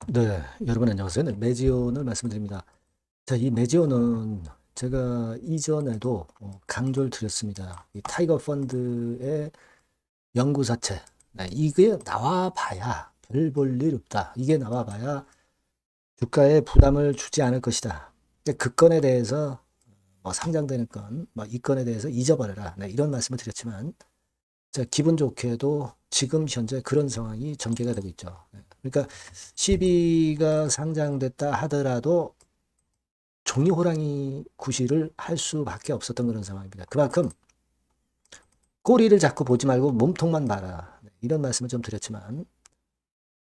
네, 여러분 안녕하세요. 네, 매지온을 말씀드립니다. 자, 이 매지온은 제가 이전에도 강조를 드렸습니다. 이 타이거 펀드의 연구사채. 네, 이게 나와봐야 별 볼 일 없다. 이게 나와봐야 주가에 부담을 주지 않을 것이다. 근데 그 건에 대해서 상장되는 건, 이 건에 대해서 잊어버려라. 네, 이런 말씀을 드렸지만, 자, 기분 좋게도 지금 현재 그런 상황이 전개가 되고 있죠. 네, 그러니까 CB가 상장됐다 하더라도 종이 호랑이 구실을 할 수밖에 없었던 그런 상황입니다. 그만큼 꼬리를 자꾸 보지 말고 몸통만 봐라. 네, 이런 말씀을 좀 드렸지만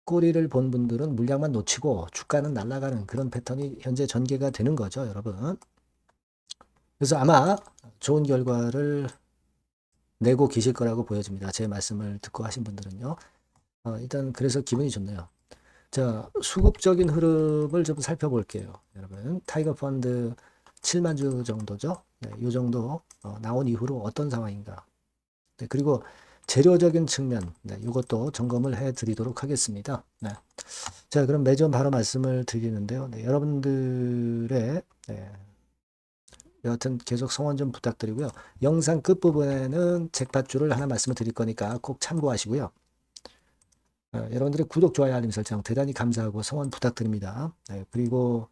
꼬리를 본 분들은 물량만 놓치고 주가는 날아가는 그런 패턴이 현재 전개가 되는 거죠, 여러분. 그래서 아마 좋은 결과를 내고 계실 거라고 보여집니다. 제 말씀을 듣고 하신 분들은요. 일단 그래서 기분이 좋네요. 자, 수급적인 흐름을 좀 살펴볼게요. 여러분, 타이거 펀드 7만 주 정도죠. 네, 이 정도 나온 이후로 어떤 상황인가. 네, 그리고 재료적인 측면, 네, 이것도 점검을 해 드리도록 하겠습니다. 네. 자, 그럼 매점 바로 말씀을 드리는데요. 네, 여러분들의 네, 여하튼 계속 성원 좀 부탁드리고요. 영상 끝부분에는 잭팟줄을 하나 말씀을 드릴 거니까 꼭 참고하시고요. 여러분들의 구독, 좋아요, 알림 설정 대단히 감사하고 성원 부탁드립니다. 네, 그리고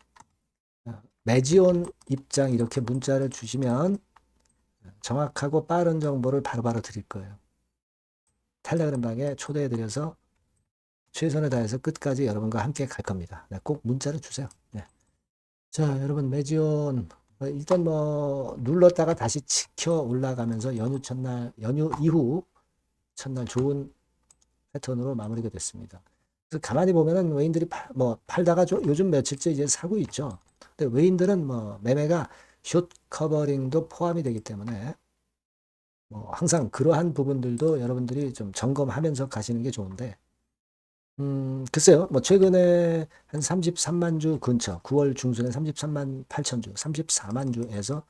매지온 입장 이렇게 문자를 주시면 정확하고 빠른 정보를 바로바로 드릴 거예요. 텔레그램 방에 초대해드려서 최선을 다해서 끝까지 여러분과 함께 갈 겁니다. 네, 꼭 문자를 주세요. 네. 자, 여러분 매지온 일단 눌렀다가 다시 치켜 올라가면서 연휴 첫날, 연휴 이후 첫날 좋은 패턴으로 마무리가 됐습니다. 그래서 가만히 보면은 외인들이 팔다가 요즘 며칠째 이제 사고 있죠. 근데 외인들은 매매가 숏 커버링도 포함이 되기 때문에 항상 그러한 부분들도 여러분들이 좀 점검하면서 가시는 게 좋은데, 글쎄요, 최근에 한 33만 주 근처, 9월 중순에 33만 8천 주, 34만 주에서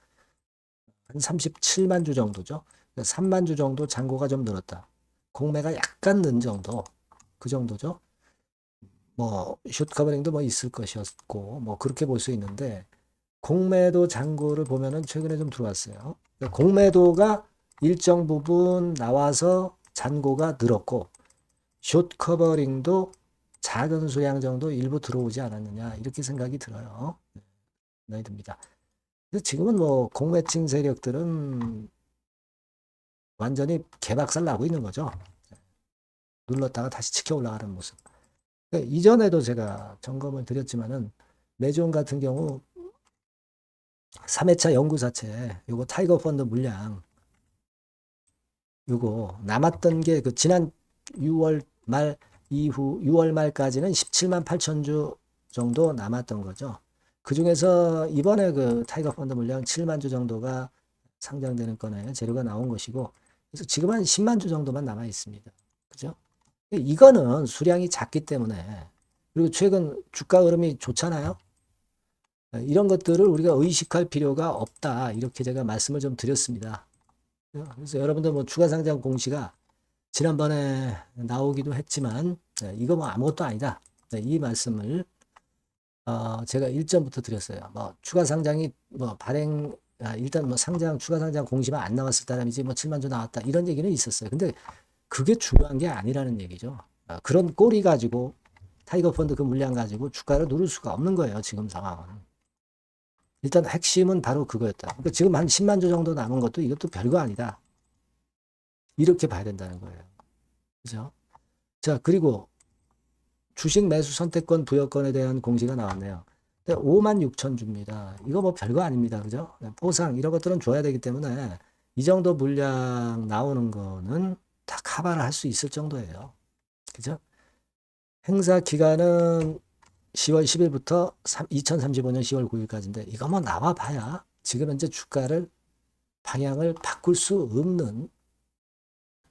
한 37만 주 정도죠. 3만 주 정도 잔고가 좀 늘었다. 공매가 약간 는 정도, 그 정도죠. 숏 커버링도 있을 것이었고, 그렇게 볼 수 있는데, 공매도 잔고를 보면은 최근에 좀 들어왔어요. 그러니까 공매도가 일정 부분 나와서 잔고가 늘었고, 숏 커버링도 작은 수량 정도 일부 들어오지 않았느냐, 이렇게 생각이 들어요. 네, 듭니다. 근데 지금은 공매층 세력들은 완전히 개박살 나고 있는 거죠. 눌렀다가 다시 치켜 올라가는 모습. 그러니까 이전에도 제가 점검을 드렸지만은, 매종 같은 경우 3회차 연구사채, 요거 타이거 펀드 물량, 요거 남았던 게 그 지난 6월 말 이후 6월 말까지는 17만 8천 주 정도 남았던 거죠. 그 중에서 이번에 그 타이거 펀드 물량 7만 주 정도가 상장되는 건에 재료가 나온 것이고, 그래서 지금 한 10만 주 정도만 남아 있습니다. 그죠? 이거는 수량이 작기 때문에, 그리고 최근 주가 흐름이 좋잖아요. 이런 것들을 우리가 의식할 필요가 없다. 이렇게 제가 말씀을 좀 드렸습니다. 그래서 여러분들 추가 상장 공시가 지난번에 나오기도 했지만, 이거 아무것도 아니다. 이 말씀을 제가 일전부터 드렸어요. 추가 상장이 발행 일단 상장 추가 상장 공시만 안 나왔을 따름이지 7만 주 나왔다 이런 얘기는 있었어요. 근데 그게 중요한 게 아니라는 얘기죠. 그런 꼴이 가지고 타이거 펀드 그 물량 가지고 주가를 누를 수가 없는 거예요. 지금 상황은. 일단 핵심은 바로 그거였다. 그러니까 지금 한 10만 주 정도 남은 것도 이것도 별거 아니다. 이렇게 봐야 된다는 거예요. 그죠? 자, 그리고 주식 매수 선택권 부여권에 대한 공시가 나왔네요. 5만 6천 주입니다. 이거 별거 아닙니다. 그죠? 보상 이런 것들은 줘야 되기 때문에 이 정도 물량 나오는 거는 다 커버를 할 수 있을 정도예요. 그죠? 행사 기간은 10월 10일부터 2035년 10월 9일까지인데 이거 나와 봐야 지금 현재 주가를 방향을 바꿀 수 없는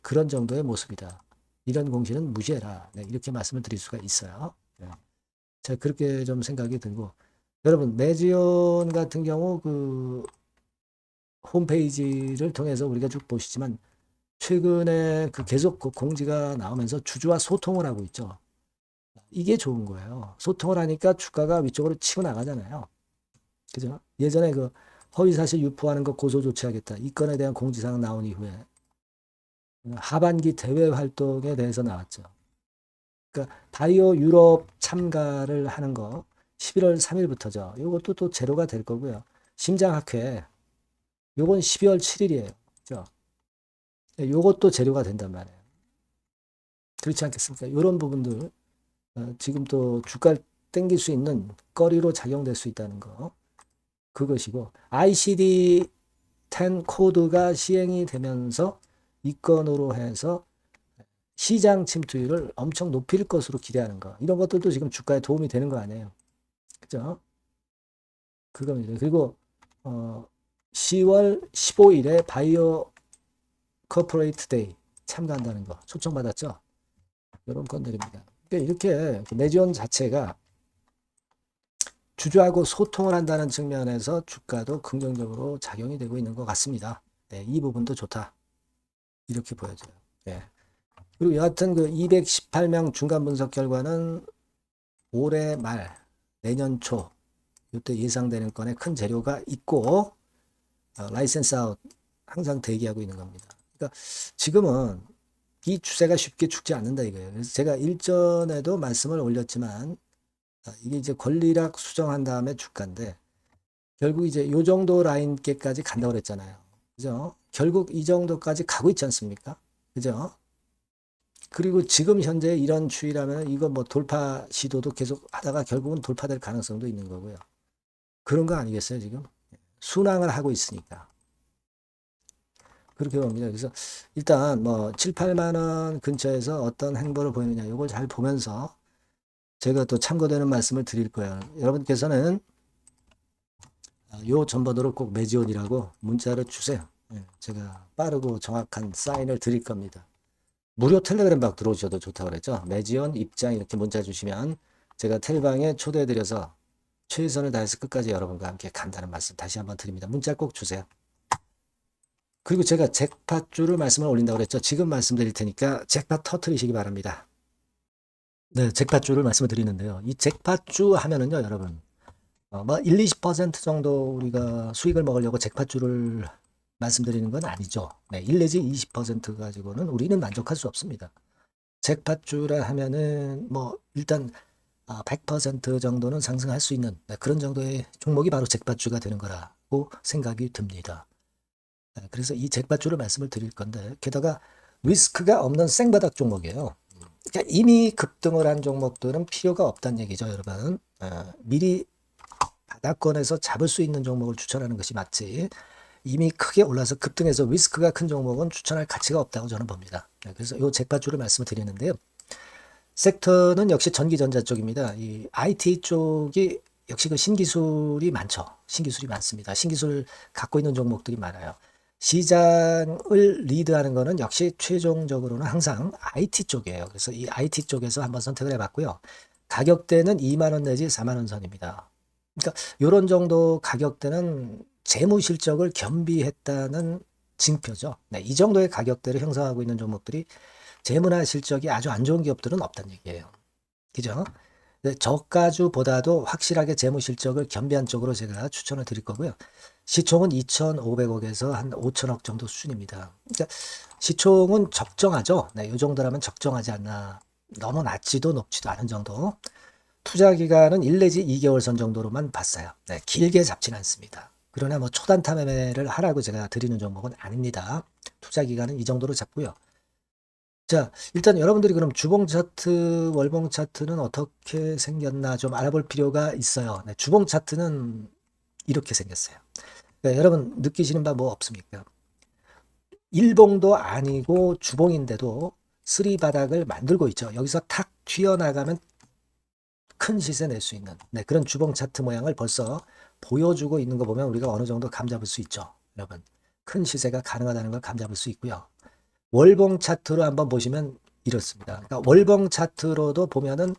그런 정도의 모습이다. 이런 공시는 무시해라. 네, 이렇게 말씀을 드릴 수가 있어요. 네. 제가 그렇게 좀 생각이 들고, 여러분 매지온 같은 경우 그 홈페이지를 통해서 우리가 쭉 보시지만 최근에 그 계속 그 공지가 나오면서 주주와 소통을 하고 있죠. 이게 좋은 거예요. 소통을 하니까 주가가 위쪽으로 치고 나가잖아요. 그죠? 예전에 그 허위사실 유포하는 거 고소 조치하겠다. 이 건에 대한 공지사항 나온 이후에 하반기 대외 활동에 대해서 나왔죠. 그러니까 바이오 유럽 참가를 하는 거 11월 3일부터죠. 이것도 또 제로가 될 거고요. 심장학회 요건 12월 7일이에요. 그죠? 요것도 제로가 된단 말이에요. 그렇지 않겠습니까? 이런 부분들 지금 또 주가를 땡길 수 있는 거리로 작용될 수 있다는 거. 그것이고 ICD-10 코드가 시행이 되면서 이 건으로 해서 시장 침투율을 엄청 높일 것으로 기대하는 거. 이런 것들도 지금 주가에 도움이 되는 거 아니에요. 그죠? 그겁니다. 그리고 10월 15일에 바이오 커퍼레이트 데이 참가한다는 거 초청받았죠? 이런 건들입니다. 그러니까 이렇게 매지원 자체가 주주하고 소통을 한다는 측면에서 주가도 긍정적으로 작용이 되고 있는 것 같습니다. 네, 이 부분도 좋다. 이렇게 보여져요. 네. 그리고 여하튼 그 218명 중간 분석 결과는 올해 말, 내년 초, 이때 예상되는 건에 큰 재료가 있고, 라이센스 아웃 항상 대기하고 있는 겁니다. 그러니까 지금은 이 추세가 쉽게 죽지 않는다 이거예요. 그래서 제가 일전에도 말씀을 올렸지만, 이게 이제 권리락 수정한 다음에 주가인데, 결국 이제 요 정도 라인께까지 간다고 그랬잖아요. 그죠? 결국 이 정도까지 가고 있지 않습니까? 그죠? 그리고 지금 현재 이런 추이라면 이거 뭐 돌파 시도도 계속 하다가 결국은 돌파될 가능성도 있는 거고요. 그런 거 아니겠어요, 지금? 순항을 하고 있으니까. 그렇게 봅니다. 그래서 일단 뭐 7, 8만 원 근처에서 어떤 행보를 보이느냐, 이걸 잘 보면서 제가 또 참고되는 말씀을 드릴 거예요. 여러분께서는 요 전번호를 꼭 매지온이라고 문자를 주세요. 제가 빠르고 정확한 사인을 드릴 겁니다. 무료 텔레그램 방 들어오셔도 좋다고 그랬죠. 매지온 입장 이렇게 문자 주시면 제가 텔방에 초대해드려서 최선을 다해서 끝까지 여러분과 함께 간다는 말씀 다시 한번 드립니다. 문자 꼭 주세요. 그리고 제가 잭팟주를 말씀을 올린다고 그랬죠. 지금 말씀드릴 테니까 잭팟 터트리시기 바랍니다. 네, 잭팟주를 말씀을 드리는데요. 이 잭팟주 하면은요, 여러분. 뭐 1, 20% 정도 우리가 수익을 먹으려고 잭팟주를 말씀드리는 건 아니죠. 네, 1 내지 20% 가지고는 우리는 만족할 수 없습니다. 잭팟주라 하면은 뭐 일단 100% 정도는 상승할 수 있는 그런 정도의 종목이 바로 잭팟주가 되는 거라고 생각이 듭니다. 그래서 이 잭팟주를 말씀을 드릴 건데 게다가 리스크가 없는 생바닥 종목이에요. 그러니까 이미 급등을 한 종목들은 필요가 없다는 얘기죠, 여러분. 미리 바닥권에서 잡을 수 있는 종목을 추천하는 것이 맞지. 이미 크게 올라서 급등해서 리스크가 큰 종목은 추천할 가치가 없다고 저는 봅니다. 그래서 이 잭팟주를 말씀을 드리는데요. 섹터는 역시 전기전자 쪽입니다. 이 IT 쪽이 역시 그 신기술이 많죠. 신기술이 많습니다. 신기술 갖고 있는 종목들이 많아요. 시장을 리드하는 거는 역시 최종적으로는 항상 IT 쪽이에요. 그래서 이 IT 쪽에서 한번 선택을 해봤고요. 가격대는 2만 원 내지 4만 원 선입니다. 그러니까 이런 정도 가격대는 재무 실적을 겸비했다는 징표죠. 네, 이 정도의 가격대를 형성하고 있는 종목들이 재무나 실적이 아주 안 좋은 기업들은 없다는 얘기예요. 그죠? 저가주보다도 확실하게 재무 실적을 겸비한 쪽으로 제가 추천을 드릴 거고요. 시총은 2,500억에서 한 5천억 정도 수준입니다. 그러니까 시총은 적정하죠. 네, 이 정도라면 적정하지 않나. 너무 낮지도 높지도 않은 정도. 투자 기간은 1 내지 2개월 선 정도로만 봤어요. 네, 길게 잡지는 않습니다. 그러나 뭐 초단타 매매를 하라고 제가 드리는 종목은 아닙니다. 투자 기간은 이 정도로 잡고요. 자, 일단 여러분들이 그럼 주봉 차트, 월봉 차트는 어떻게 생겼나 좀 알아볼 필요가 있어요. 네, 주봉 차트는 이렇게 생겼어요. 그러니까 여러분 느끼시는 바 뭐 없습니까? 일봉도 아니고 주봉인데도 쓰리 바닥을 만들고 있죠. 여기서 탁 튀어나가면 큰 시세 낼 수 있는 그런 주봉 차트 모양을 벌써 보여주고 있는 거 보면 우리가 어느 정도 감잡을 수 있죠. 여러분 큰 시세가 가능하다는 걸 감잡을 수 있고요. 월봉 차트로 한번 보시면 이렇습니다. 그러니까 월봉 차트로도 보면은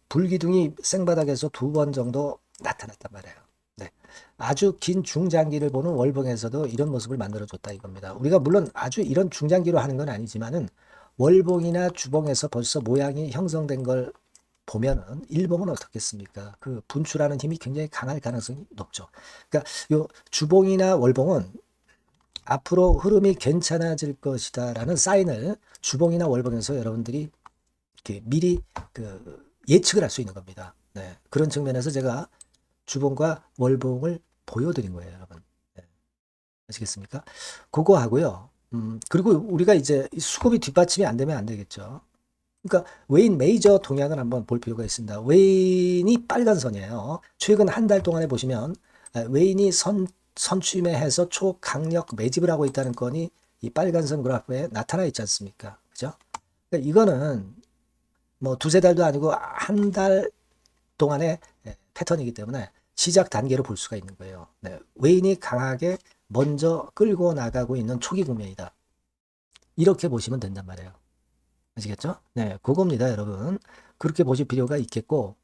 불기둥이 생바닥에서 2번 정도 나타났단 말이에요. 네. 아주 긴 중장기를 보는 월봉에서도 이런 모습을 만들어줬다 이겁니다. 우리가 물론 아주 이런 중장기로 하는 건 아니지만은 월봉이나 주봉에서 벌써 모양이 형성된 걸 보면은 일봉은 어떻겠습니까? 그 분출하는 힘이 굉장히 강할 가능성이 높죠. 그러니까 요 주봉이나 월봉은 앞으로 흐름이 괜찮아질 것이다라는 사인을 주봉이나 월봉에서 여러분들이 이렇게 미리 그 예측을 할 수 있는 겁니다. 네. 그런 측면에서 제가 주봉과 월봉을 보여드린 거예요, 여러분. 네. 아시겠습니까? 그거 하고요. 그리고 우리가 이제 수급이 뒷받침이 안 되면 안 되겠죠. 그러니까 웨인 메이저 동향을 한번 볼 필요가 있습니다. 웨인이 빨간 선이에요. 최근 한 달 동안에 보시면 웨인이 선취매해서 초강력 매집을 하고 있다는 건이 이 빨간 선 그래프에 나타나 있지 않습니까? 그죠? 그러니까 이거는 뭐 두세 달도 아니고 한 달 동안의 패턴이기 때문에 시작 단계로 볼 수가 있는 거예요. 네, 웨인이 강하게 먼저 끌고 나가고 있는 초기 국면이다. 이렇게 보시면 된단 말이에요. 아시겠죠? 네, 그겁니다, 여러분. 그렇게 보실 필요가 있겠고,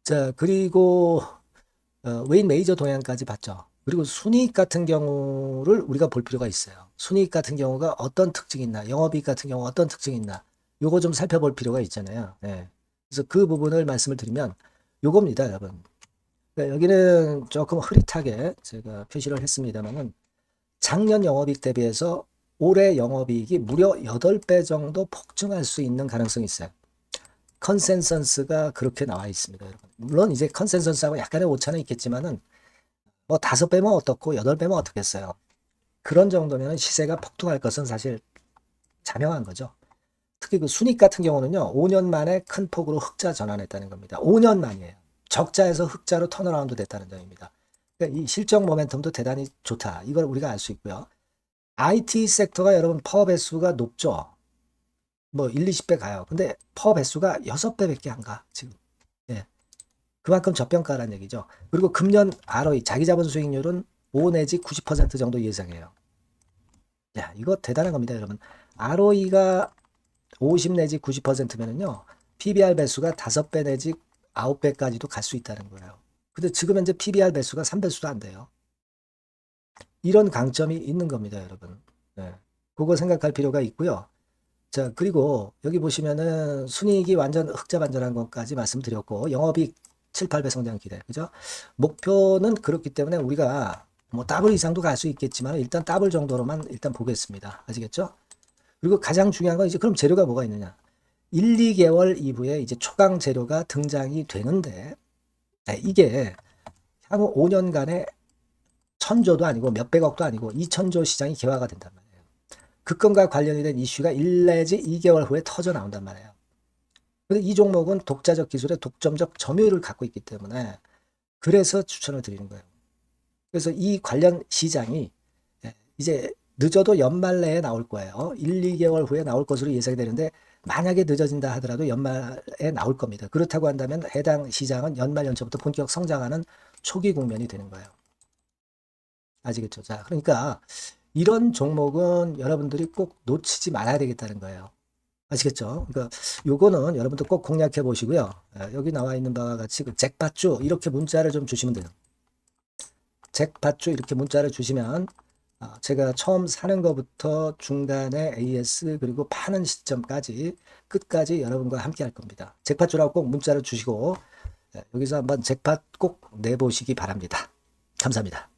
자, 그리고 웨인 메이저 동향까지 봤죠. 그리고 순이익 같은 경우를 우리가 볼 필요가 있어요. 순이익 같은 경우가 어떤 특징이 있나, 영업이익 같은 경우 어떤 특징이 있나, 요거 좀 살펴볼 필요가 있잖아요. 네. 그래서 그 부분을 말씀을 드리면 요겁니다, 여러분. 그러니까 여기는 조금 흐릿하게 제가 표시를 했습니다만은 작년 영업이익 대비해서 올해 영업이익이 무려 8배 정도 폭증할 수 있는 가능성이 있어요. 컨센서스가 그렇게 나와 있습니다, 여러분. 물론 이제 컨센서스하고 약간의 오차는 있겠지만은 뭐 5배면 어떻고 8배면 어떻겠어요. 그런 정도면 시세가 폭등할 것은 사실 자명한 거죠. 특히 그 순익 같은 경우는요, 5년 만에 큰 폭으로 흑자 전환했다는 겁니다. 5년 만이에요. 적자에서 흑자로 턴어라운드 됐다는 점입니다. 그러니까 이 실적 모멘텀도 대단히 좋다. 이걸 우리가 알 수 있고요. IT 섹터가 여러분 퍼 배수가 높죠. 뭐 1, 20배 가요. 근데 퍼 배수가 6배밖에 안 가, 지금. 예. 그만큼 저평가라는 얘기죠. 그리고 금년 ROE, 자기자본 수익률은 5 내지 90% 정도 예상해요. 야, 이거 대단한 겁니다, 여러분. ROE가 50 내지 90%면은요, PBR 배수가 5배 내지 9배까지도 갈 수 있다는 거예요. 근데 지금 현재 PBR 배수가 3배수도 안 돼요. 이런 강점이 있는 겁니다, 여러분. 네. 그거 생각할 필요가 있고요. 자, 그리고 여기 보시면은 순이익이 완전 흑자 반전한 것까지 말씀드렸고, 영업이익 7, 8배 성장 기대. 그죠? 목표는 그렇기 때문에 우리가 뭐 더블 이상도 갈 수 있겠지만 일단 더블 정도로만 일단 보겠습니다. 아시겠죠? 그리고 가장 중요한 건 이제 그럼 재료가 뭐가 있느냐? 1, 2개월 이후에 이제 초강 재료가 등장이 되는데, 이게 향후 5년간에 1000조도 아니고 몇백억도 아니고 2000조 시장이 개화가 된단 말이에요. 그 건과 관련이 된 이슈가 1 내지 2개월 후에 터져 나온단 말이에요. 근데 이 종목은 독자적 기술의 독점적 점유율을 갖고 있기 때문에 그래서 추천을 드리는 거예요. 그래서 이 관련 시장이 이제 늦어도 연말 내에 나올 거예요. 1, 2개월 후에 나올 것으로 예상이 되는데 만약에 늦어진다 하더라도 연말에 나올 겁니다. 그렇다고 한다면 해당 시장은 연말 연초부터 본격 성장하는 초기 국면이 되는 거예요. 아시겠죠? 자, 그러니까 이런 종목은 여러분들이 꼭 놓치지 말아야 되겠다는 거예요. 아시겠죠? 그러니까 요거는 여러분들 꼭 공략해 보시고요. 여기 나와 있는 바와 같이 그 잭팟주 이렇게 문자를 좀 주시면 돼요. 잭팟주 이렇게 문자를 주시면 제가 처음 사는 것부터 중간에 AS 그리고 파는 시점까지 끝까지 여러분과 함께 할 겁니다. 잭팟주라고 꼭 문자를 주시고 여기서 한번 잭팟 꼭 내보시기 바랍니다. 감사합니다.